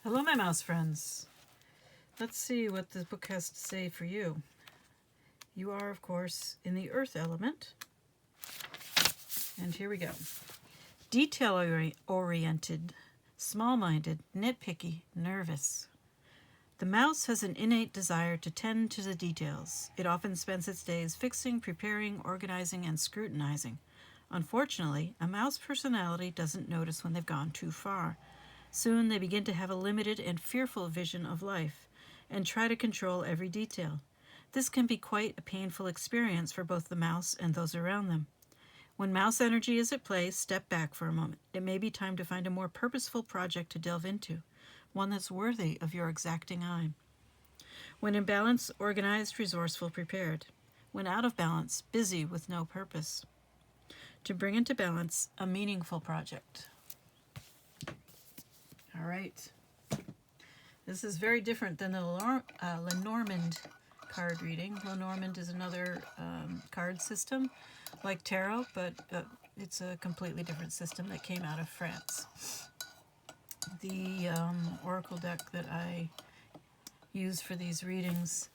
Hello, my mouse friends. Let's see what this book has to say for you. You are, of course, in the earth element. And here we go. Detail-oriented, small-minded, nitpicky, nervous. The mouse has an innate desire to tend to the details. It often spends its days fixing, preparing, organizing, and scrutinizing. Unfortunately, a mouse personality doesn't notice when they've gone too far. Soon they begin to have a limited and fearful vision of life and try to control every detail. This can be quite a painful experience for both the mouse and those around them. When mouse energy is at play, step back for a moment. It may be time to find a more purposeful project to delve into, one that's worthy of your exacting eye. When in balance, organized, resourceful, prepared. When out of balance, busy with no purpose. To bring into balance a meaningful project. All right. This is very different than the Lenormand card reading. Lenormand is another card system like tarot, but it's a completely different system that came out of France. The oracle deck that I use for these readings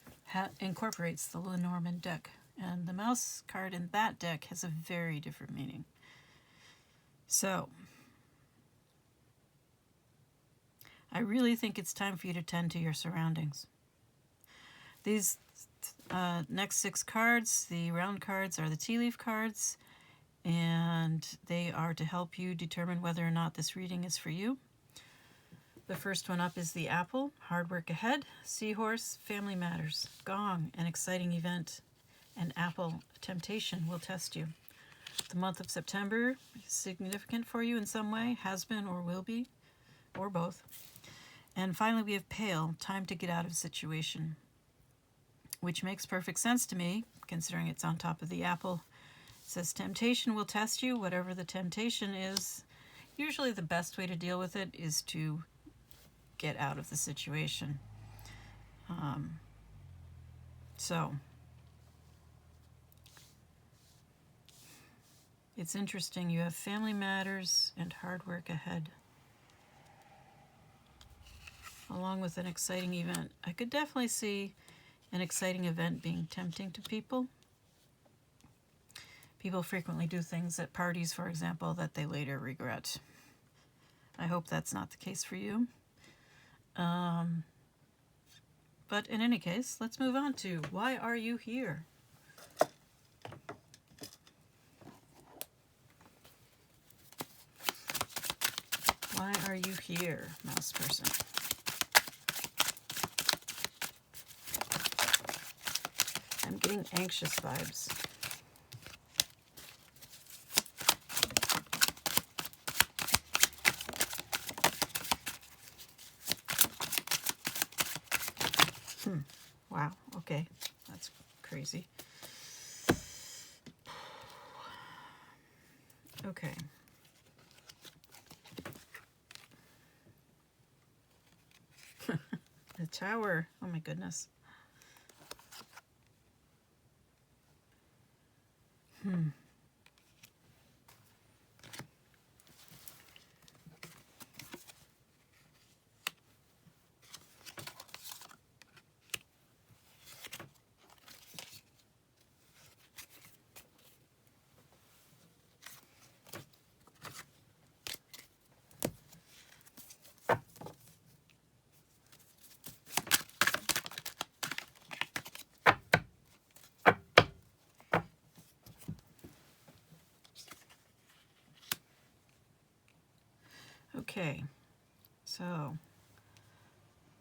incorporates the Lenormand deck, and the mouse card in that deck has a very different meaning. So, I really think it's time for you to tend to your surroundings. These next 6 cards, the round cards, are the tea leaf cards, and they are to help you determine whether or not this reading is for you. The first one up is the apple, hard work ahead, seahorse, family matters, gong, an exciting event, and apple, temptation will test you. The month of September is significant for you in some way, has been or will be, or both. And finally we have pale, time to get out of a situation, which makes perfect sense to me, considering it's on top of the apple. It says temptation will test you, whatever the temptation is. Usually the best way to deal with it is to get out of the situation. So it's interesting. You have family matters and hard work ahead, along with an exciting event. I could definitely see an exciting event being tempting to people. People frequently do things at parties, for example, that they later regret. I hope that's not the case for you. But in any case, let's move on to why are you here? Why are you here, mouse person? I'm getting anxious vibes. Wow, okay, that's crazy. Okay. The tower, oh my goodness. Okay, so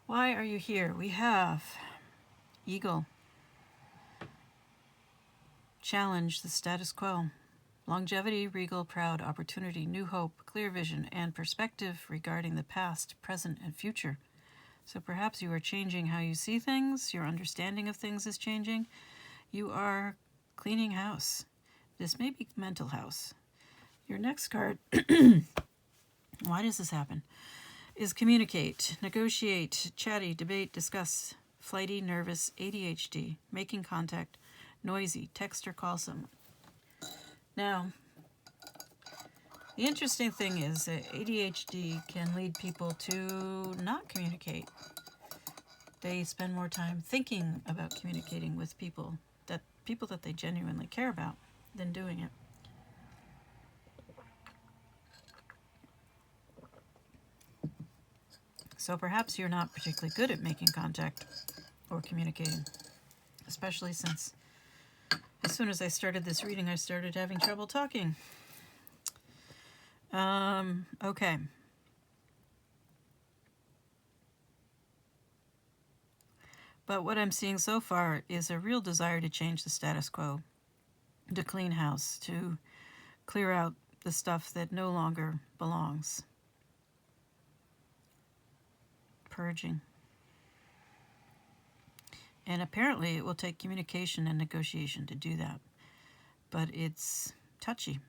why are you here? We have eagle, challenge the status quo, longevity, regal, proud, opportunity, new hope, clear vision, and perspective regarding the past, present, and future. So perhaps you are changing how you see things, your understanding of things is changing. You are cleaning house. This may be mental house. Your next card, why does this happen, is communicate, negotiate, chatty, debate, discuss, flighty, nervous, ADHD, making contact, noisy, text or call someone. Now, The interesting thing is that ADHD can lead people to not communicate. They spend more time thinking about communicating with people that they genuinely care about than doing it. So perhaps you're not particularly good at making contact or communicating, especially since as soon as I started this reading, I started having trouble talking. Okay. But what I'm seeing so far is a real desire to change the status quo, to clean house, to clear out the stuff that no longer belongs. Purging. And apparently it will take communication and negotiation to do that. But it's touchy,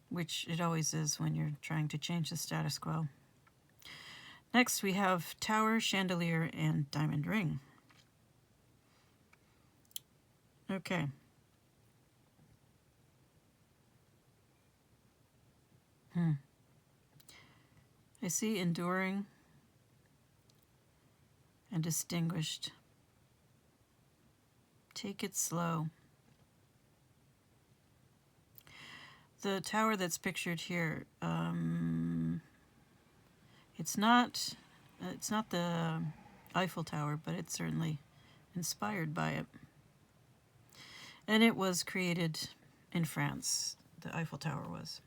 which it always is when you're trying to change the status quo. Next we have Tower, Chandelier, and Diamond Ring. Okay. I see enduring and distinguished. Take it slow. The tower that's pictured here, it's not the Eiffel Tower, but it's certainly inspired by it. And it was created in France, the Eiffel Tower was,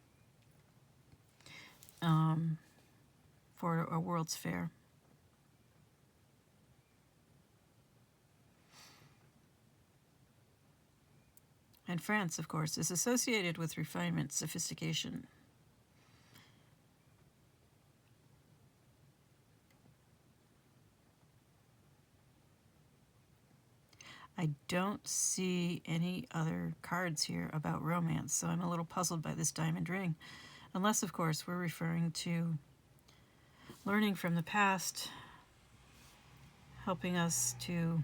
for a World's Fair. And France, of course, is associated with refinement, sophistication. I don't see any other cards here about romance, so I'm a little puzzled by this diamond ring. Unless, of course, we're referring to learning from the past, helping us to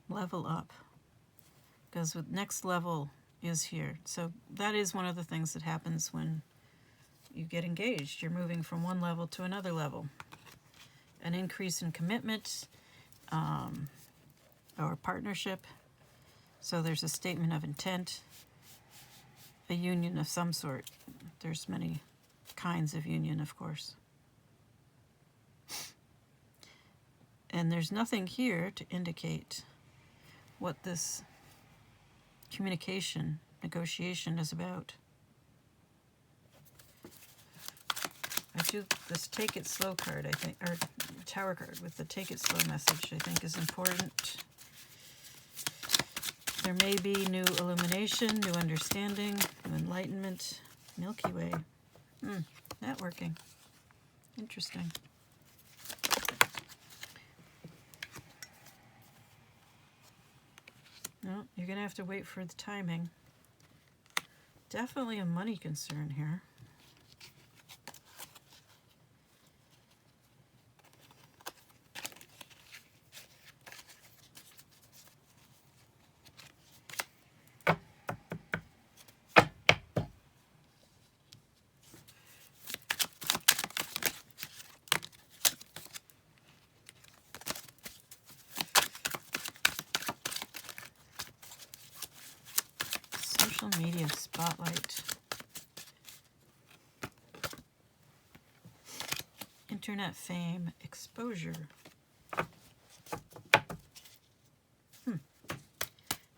level up. Because the next level is here. So that is one of the things that happens when you get engaged. You're moving from one level to another level. An increase in commitment or partnership. So there's a statement of intent, a union of some sort. There's many kinds of union, of course. And there's nothing here to indicate what this communication, negotiation is about. I do this take it slow card, I think, or tower card with the take it slow message, I think is important. There may be new illumination, new understanding, new enlightenment, Milky Way. Networking. Interesting. No, you're going to have to wait for the timing. Definitely a money concern here. Social media spotlight. Internet fame exposure.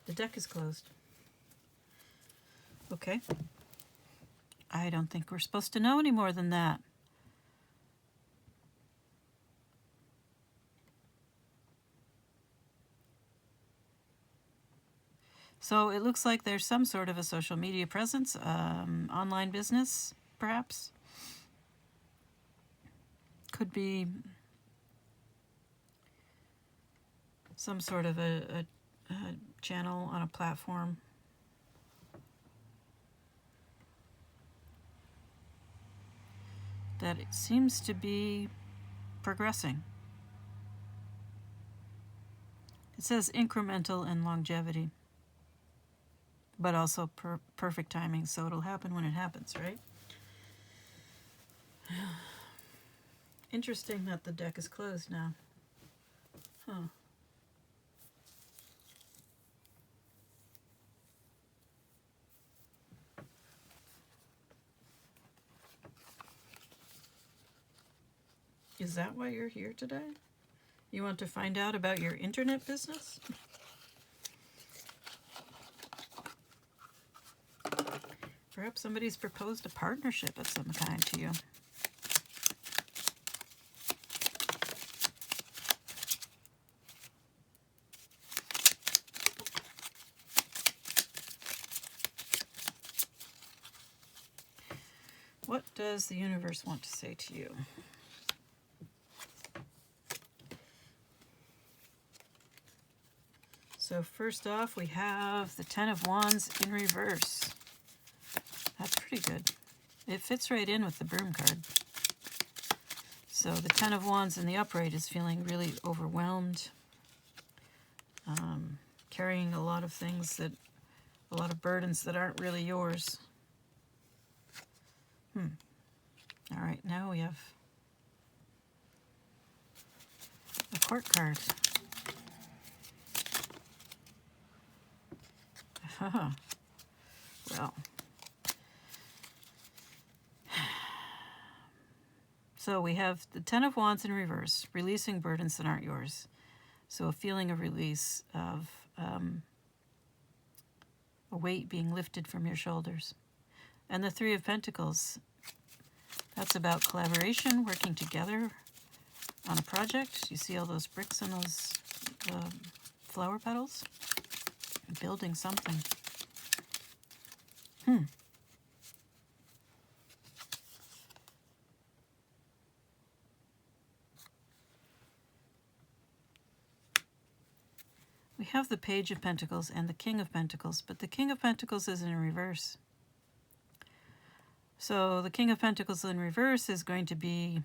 The deck is closed. Okay. I don't think we're supposed to know any more than that. So it looks like there's some sort of a social media presence, online business, perhaps. Could be some sort of a channel on a platform. That it seems to be progressing. It says incremental and longevity, but also perfect timing, so it'll happen when it happens, right? Interesting that the deck is closed now. Huh. Is that why you're here today? You want to find out about your internet business? Perhaps somebody's proposed a partnership of some kind to you. What does the universe want to say to you? So first off, we have the Ten of Wands in reverse. That's pretty good. It fits right in with the Broom card. So the Ten of Wands in the upright is feeling really overwhelmed, carrying a lot of things that, a lot of burdens that aren't really yours. All right, now we have the Court card. Well, so we have the Ten of Wands in reverse, releasing burdens that aren't yours. So a feeling of release, of a weight being lifted from your shoulders. And the Three of Pentacles, that's about collaboration, working together on a project. You see all those bricks and those flower petals? Building something. We have the Page of Pentacles and the King of Pentacles, but the King of Pentacles is in reverse. So the King of Pentacles in reverse is going to be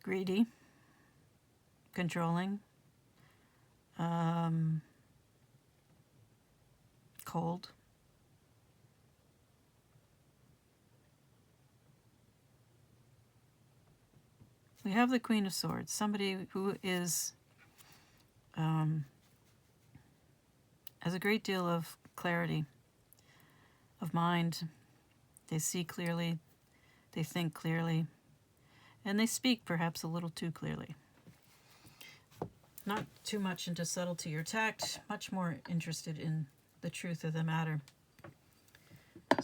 greedy, controlling, cold. We have the Queen of Swords, somebody who is has a great deal of clarity of mind. They see clearly, they think clearly, and they speak perhaps a little too clearly. Not too much into subtlety or tact, much more interested in the truth of the matter.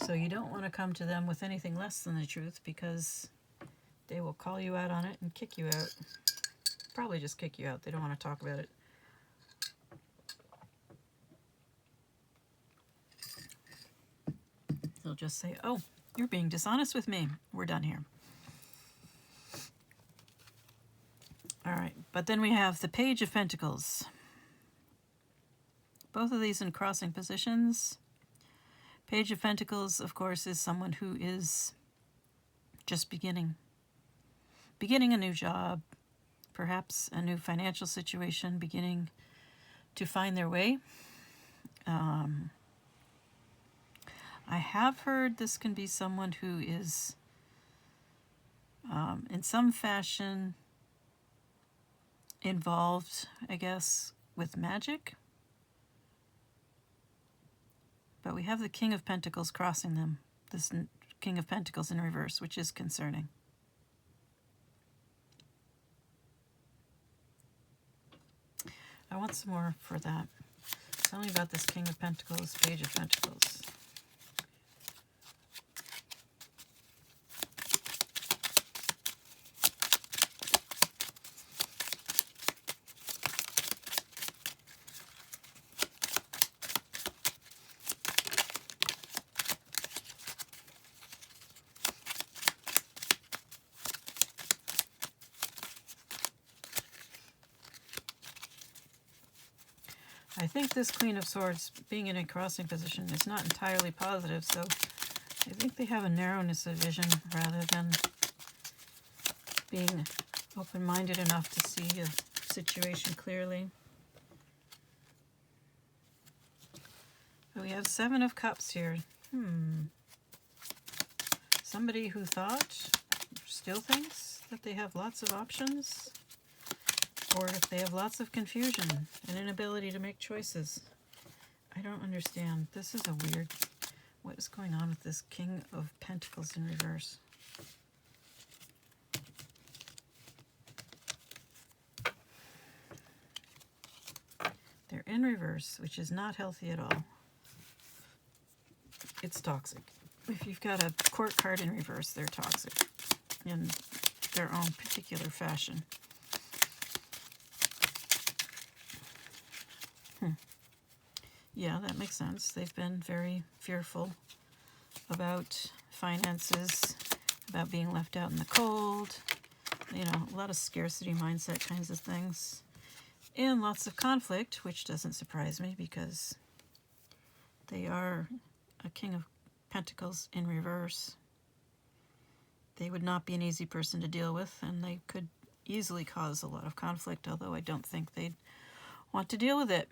So you don't want to come to them with anything less than the truth, because they will call you out on it and kick you out. Probably just kick you out. They don't want to talk about it. They'll just say, oh, you're being dishonest with me. We're done here. All right, but then we have the Page of Pentacles. Both of these in crossing positions. Page of Pentacles, of course, is someone who is just beginning a new job, perhaps a new financial situation, beginning to find their way. I have heard this can be someone who is in some fashion involved, I guess, with magic. But we have the King of Pentacles crossing them, this King of Pentacles in reverse, which is concerning. I want some more for that. Tell me about this King of Pentacles, Page of Pentacles. I think this Queen of Swords being in a crossing position is not entirely positive, so I think they have a narrowness of vision rather than being open-minded enough to situation clearly. But we have Seven of Cups here. Somebody who thought, still thinks that they have lots of options, or if they have lots of confusion and inability to make choices. I don't understand. This is a weird... What is going on with this King of Pentacles in reverse? They're in reverse, which is not healthy at all. It's toxic. If you've got a court card in reverse, they're toxic in their own particular fashion. Yeah, that makes sense. They've been very fearful about finances, about being left out in the cold, you know, a lot of scarcity mindset kinds of things, and lots of conflict, which doesn't surprise me because they are a King of Pentacles in reverse. They would not be an easy person to deal with, and they could easily cause a lot of conflict, although I don't think they'd want to deal with it.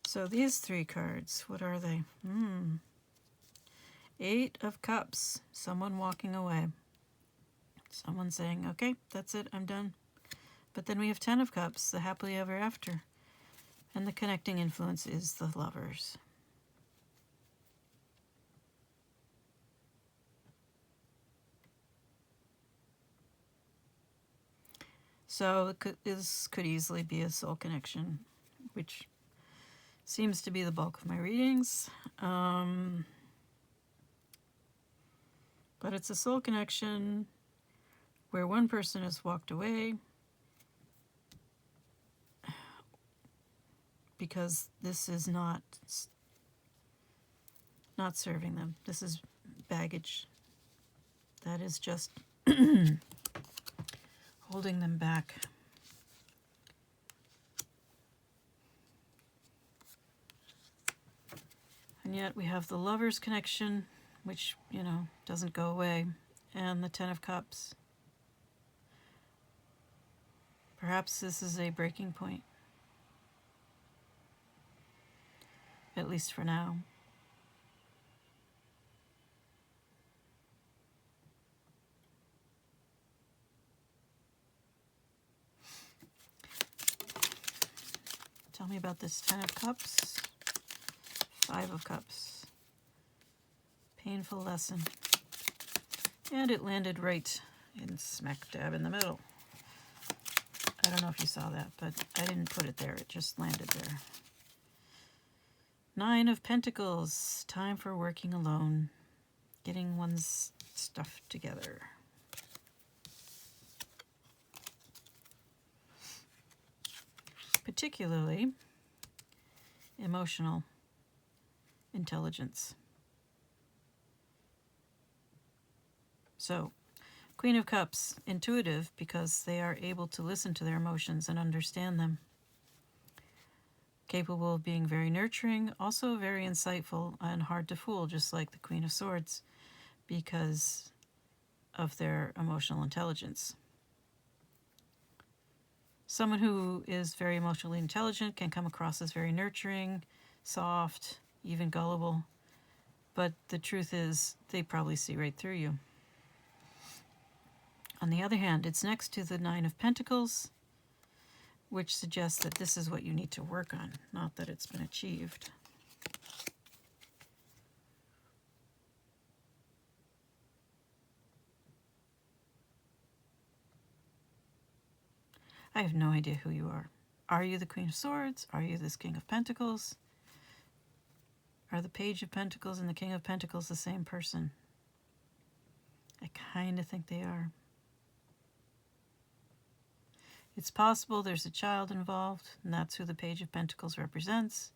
So these three cards, what are they? Eight of Cups, someone walking away. Someone saying, okay, that's it, I'm done. But then we have 10 of Cups, the happily ever after. And the connecting influence is the Lovers. So this could easily be a soul connection, which seems to be the bulk of my readings. But it's a soul connection where one person has walked away because this is not serving them. This is baggage. That is just holding them back. And yet we have the Lovers connection, which, you know, doesn't go away, and the 10 of Cups. Perhaps this is a breaking point. At least for now. Tell me about this 10 of Cups. 5 of Cups. Painful lesson. And it landed right in smack dab in the middle. I don't know if you saw that, but I didn't put it there. It just landed there. 9 of Pentacles. Time for working alone. Getting one's stuff together. Particularly emotional intelligence. So, Queen of Cups, intuitive because they are able to listen to their emotions and understand them. Capable of being very nurturing, also very insightful and hard to fool, just like the Queen of Swords, because of their emotional intelligence. Someone who is very emotionally intelligent can come across as very nurturing, soft, even gullible, but the truth is they probably see right through you. On the other hand, it's next to the 9 of Pentacles, which suggests that this is what you need to work on, not that it's been achieved. I have no idea who you are. Are you the Queen of Swords? Are you this King of Pentacles? Are the Page of Pentacles and the King of Pentacles the same person? I kind of think they are. It's possible there's a child involved, and that's who the Page of Pentacles represents.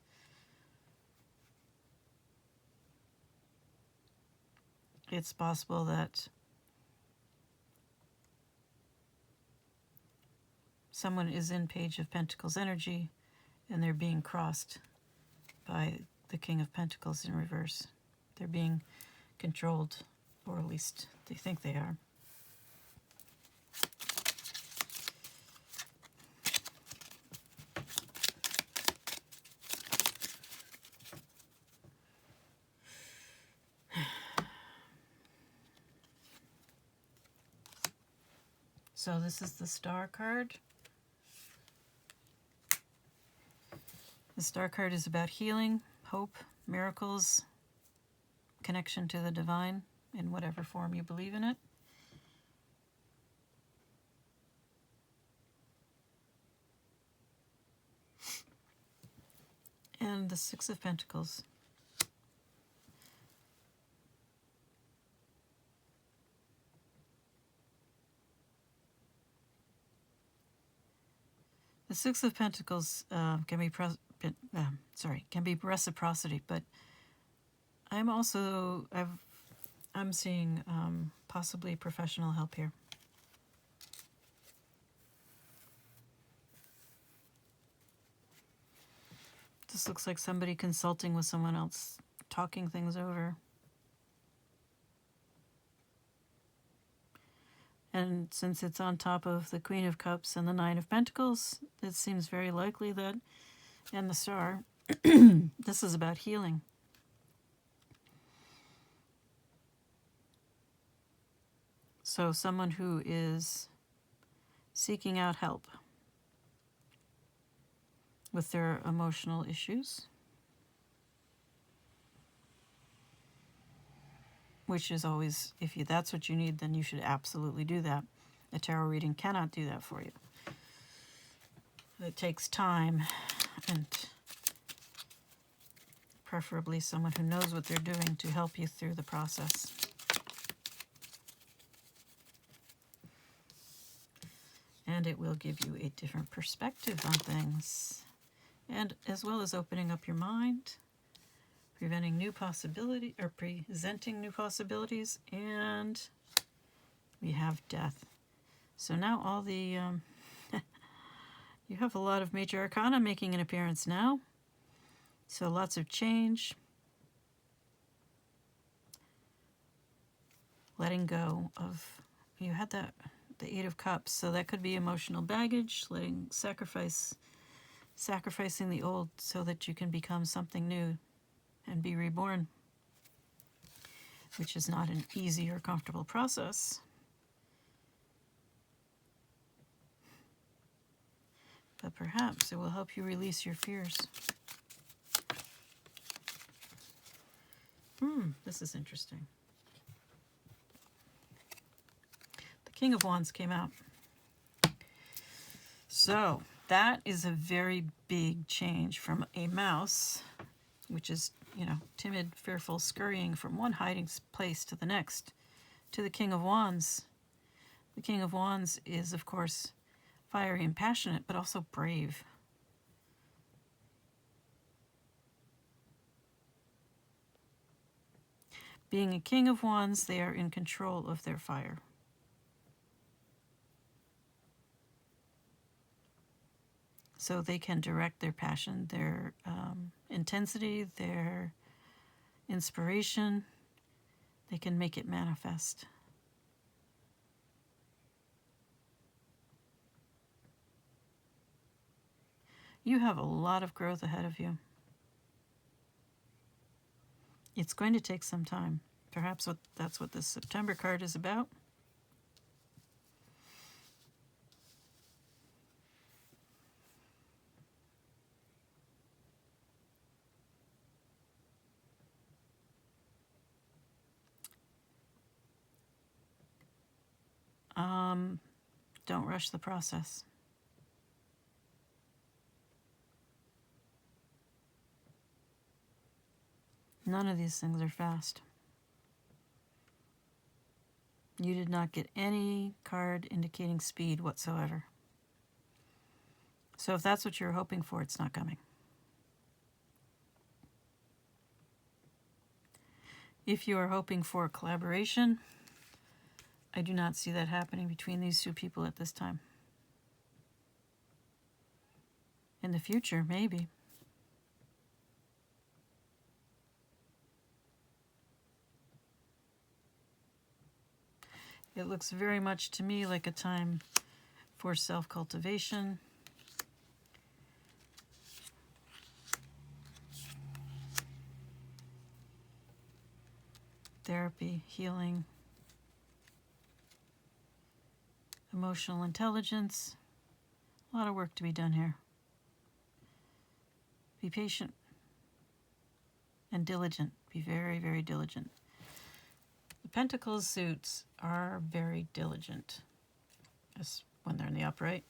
It's possible that someone is in Page of Pentacles energy, and they're being crossed by the King of Pentacles in reverse. They're being controlled, or at least they think they are. So this is the Star card. The Star card is about healing, hope, miracles, connection to the divine in whatever form you believe in it. And the Six of Pentacles. The Six of Pentacles can be reciprocity, but I'm seeing possibly professional help here. This looks like somebody consulting with someone else, talking things over. And since it's on top of the Queen of Cups and the Nine of Pentacles, it seems very likely that, and the Star, this is about healing. So someone who is seeking out help with their emotional issues, which is always, if that's what you need, then you should absolutely do that. A tarot reading cannot do that for you. It takes time, and preferably someone who knows what they're doing to help you through the process. And it will give you a different perspective on things, and as well as opening up your mind, presenting new possibilities, and we have death. So now all the you have a lot of major arcana making an appearance now. So lots of change, letting go of, you had the Eight of Cups, so that could be emotional baggage, sacrificing the old so that you can become something new and be reborn, which is not an easy or comfortable process. But perhaps it will help you release your fears. This is interesting. The King of Wands came out. So that is a very big change from a mouse, which is, timid, fearful, scurrying from one hiding place to the next, to the King of Wands. The King of Wands is, of course, fiery and passionate, but also brave. Being a King of Wands, they are in control of their fire. So they can direct their passion, their intensity, their inspiration. They can make it manifest. You have a lot of growth ahead of you. It's going to take some time. Perhaps that's what this September card is about. Don't rush the process. None of these things are fast. You did not get any card indicating speed whatsoever. So if that's what you're hoping for, it's not coming. If you are hoping for collaboration, I do not see that happening between these two people at this time. In the future, maybe. It looks very much to me like a time for self-cultivation, therapy, healing, emotional intelligence. A lot of work to be done here. Be patient and diligent. Be very, very diligent. The Pentacles suits are very diligent, as when they're in the upright.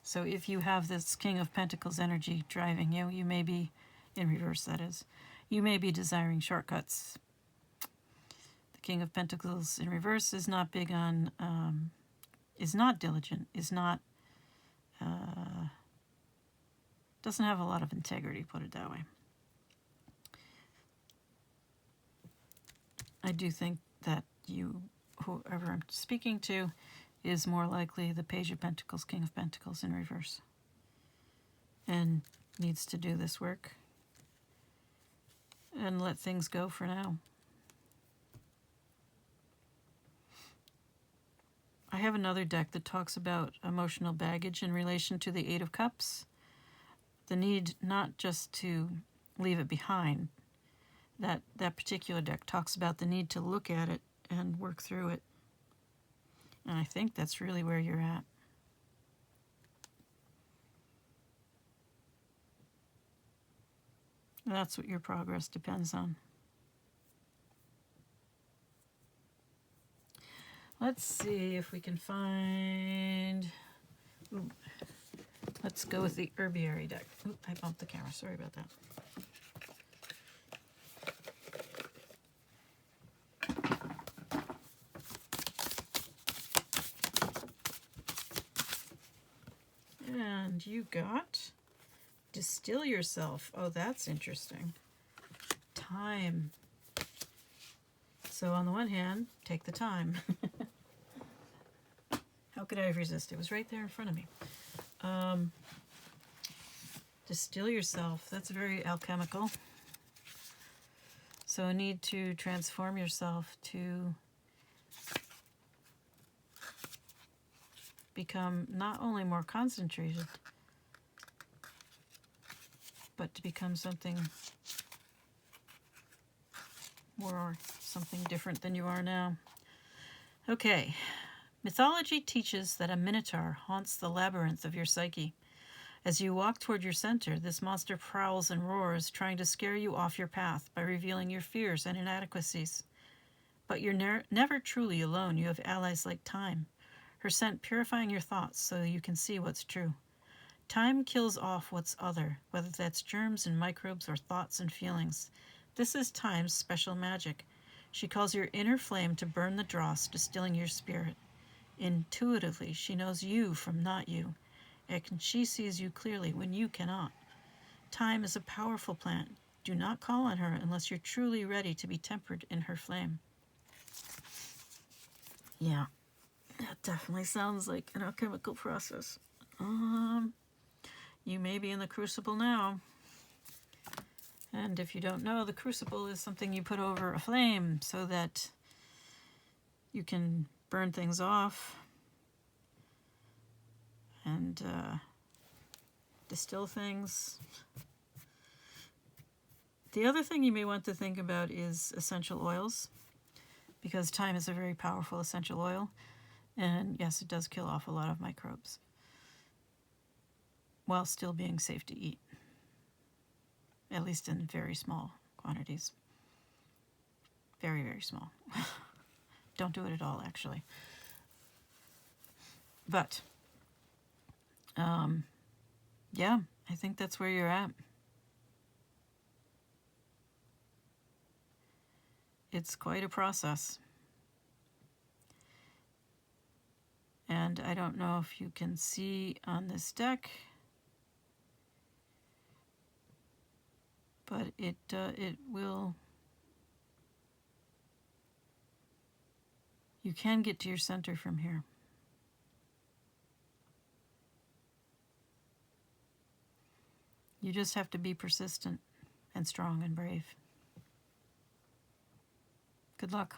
So if you have this King of Pentacles energy driving you, you may be, in reverse that is, you may be desiring shortcuts. The King of Pentacles in reverse is not big on, is not diligent, is not, doesn't have a lot of integrity, put it that way. I do think that you, whoever I'm speaking to, is more likely the Page of Pentacles, King of Pentacles in reverse, and needs to do this work and let things go for now. I have another deck that talks about emotional baggage in relation to the Eight of Cups. The need not just to leave it behind. That particular deck talks about the need to look at it and work through it. And I think that's really where you're at. That's what your progress depends on. Let's see if we can find... Ooh. Let's go with the Herbiary deck. Ooh, I bumped the camera. Sorry about that. And you got Distill Yourself. Oh, that's interesting. Time. So on the one hand, take the time. How could I have resisted? It was right there in front of me. Distill yourself. That's very alchemical. So a need to transform yourself to become not only more concentrated, but to become something more, something different than you are now. Okay. Mythology teaches that a minotaur haunts the labyrinth of your psyche. As you walk toward your center, this monster prowls and roars, trying to scare you off your path by revealing your fears and inadequacies. But you're never truly alone. You have allies like time, her scent purifying your thoughts so you can see what's true. Time kills off what's other, whether that's germs and microbes or thoughts and feelings. This is time's special magic. She calls your inner flame to burn the dross, distilling your spirit. Intuitively, she knows you from not you, and she sees you clearly when you cannot. Time is a powerful plant. Do not call on her unless you're truly ready to be tempered in her flame. Yeah, that definitely sounds like an alchemical process. You may be in the crucible now. And if you don't know, the crucible is something you put over a flame so that you can burn things off and distill things. The other thing you may want to think about is essential oils, because thyme is a very powerful essential oil, and yes, it does kill off a lot of microbes while still being safe to eat, at least in very small quantities. Very, very small. Don't do it at all, actually. But, yeah, I think that's where you're at. It's quite a process. And I don't know if you can see on this deck, but it will... You can get to your center from here. You just have to be persistent and strong and brave. Good luck.